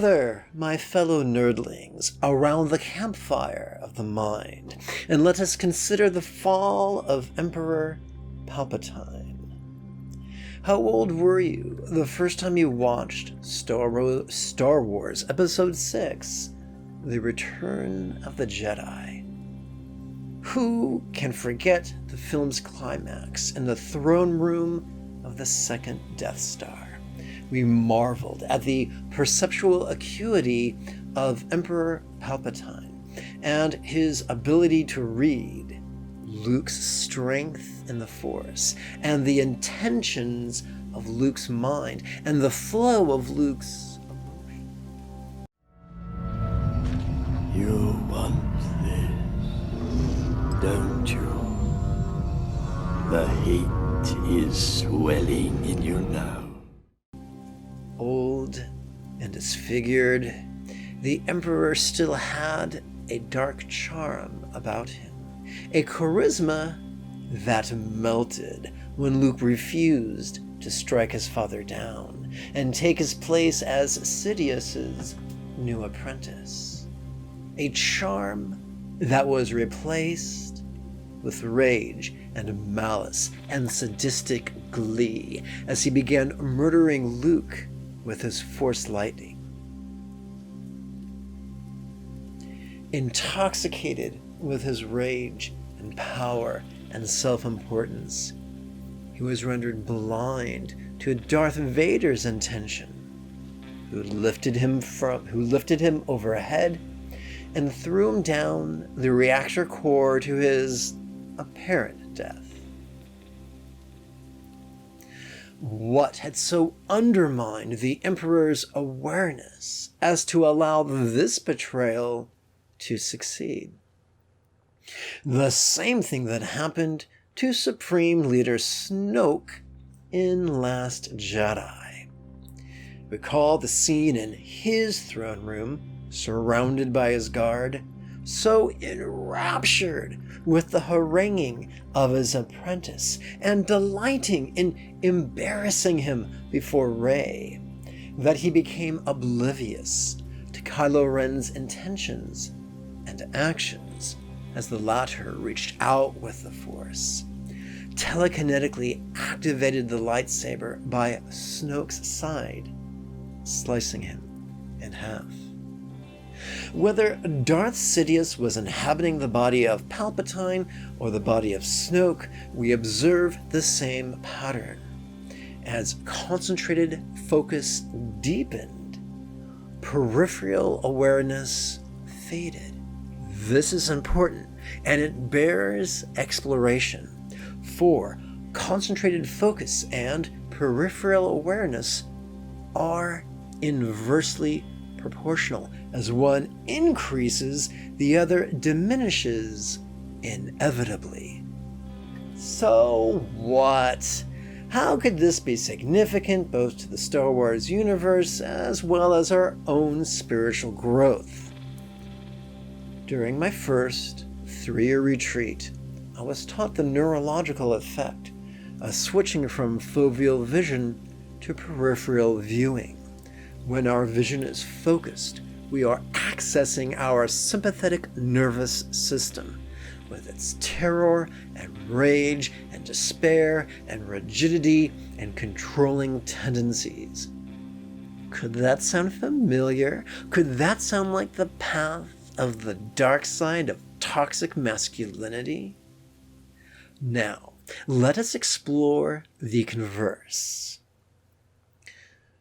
gather, my fellow nerdlings, around the campfire of the mind, and let us consider the fall of Emperor Palpatine. How old were you the first time you watched Star Wars Episode 6, The Return of the Jedi? Who can forget the film's climax in the throne room of the second Death Star? We marveled at the perceptual acuity of Emperor Palpatine and his ability to read Luke's strength in the Force and the intentions of Luke's mind and the flow of Luke's emotion. You want this, don't you? The heat is swelling in you now. Old and disfigured, the Emperor still had a dark charm about him, a charisma that melted when Luke refused to strike his father down and take his place as Sidious's new apprentice. A charm that was replaced with rage and malice and sadistic glee as he began murdering Luke with his Force lightning. Intoxicated with his rage and power and self-importance, he was rendered blind to Darth Vader's intention, who lifted him overhead and threw him down the reactor core to his apparent death. What had so undermined the Emperor's awareness as to allow this betrayal to succeed? The same thing that happened to Supreme Leader Snoke in Last Jedi. Recall the scene in his throne room, surrounded by his guard, so enraptured with the haranguing of his apprentice and delighting in embarrassing him before Rey, that he became oblivious to Kylo Ren's intentions and actions as the latter reached out with the Force, telekinetically activated the lightsaber by Snoke's side, slicing him in half. Whether Darth Sidious was inhabiting the body of Palpatine or the body of Snoke, we observe the same pattern. As concentrated focus deepened, peripheral awareness faded. This is important, and it bears exploration, for concentrated focus and peripheral awareness are inversely proportional. As one increases, the other diminishes inevitably. So what? How could this be significant both to the Star Wars universe as well as our own spiritual growth? During my first 3-year retreat, I was taught the neurological effect of switching from foveal vision to peripheral viewing. When our vision is focused, we are accessing our sympathetic nervous system with its terror and rage and despair and rigidity and controlling tendencies. Could that sound familiar? Could that sound like the path of the dark side of toxic masculinity? Now, let us explore the converse.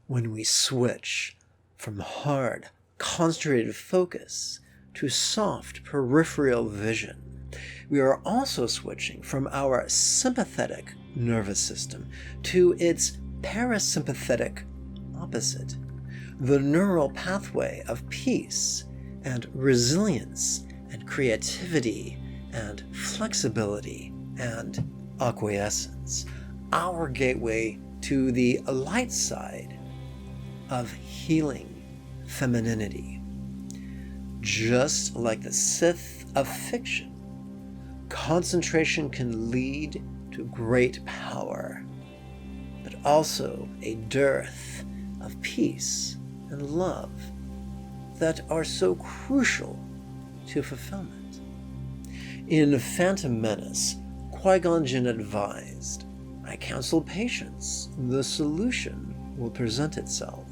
When we switch from hard, concentrated focus to soft peripheral vision, we are also switching from our sympathetic nervous system to its parasympathetic opposite, the neural pathway of peace and resilience and creativity and flexibility and acquiescence, our gateway to the light side of healing femininity. Just like the Sith of fiction, concentration can lead to great power, but also a dearth of peace and love that are so crucial to fulfillment. In Phantom Menace, Qui-Gon Jinn advised, "I counsel patience, the solution will present itself."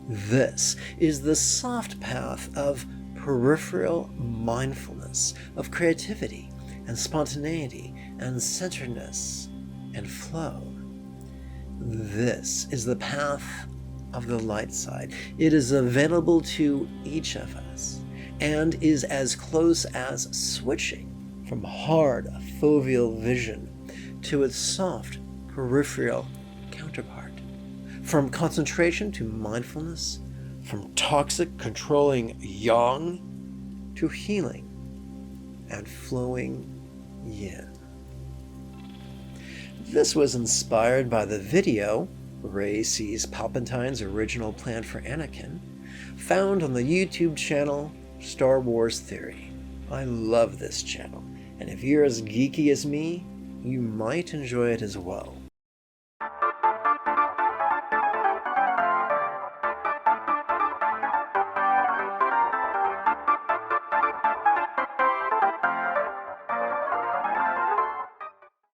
This is the soft path of peripheral mindfulness, of creativity and spontaneity and centeredness and flow. This is the path of the light side. It is available to each of us and is as close as switching from hard foveal vision to its soft peripheral counterpart, from concentration to mindfulness, from toxic controlling yang to healing and flowing yin. This was inspired by the video "Rey Sees Palpatine's Original Plan for Anakin," found on the YouTube channel Star Wars Theory. I love this channel, and if you're as geeky as me, you might enjoy it as well.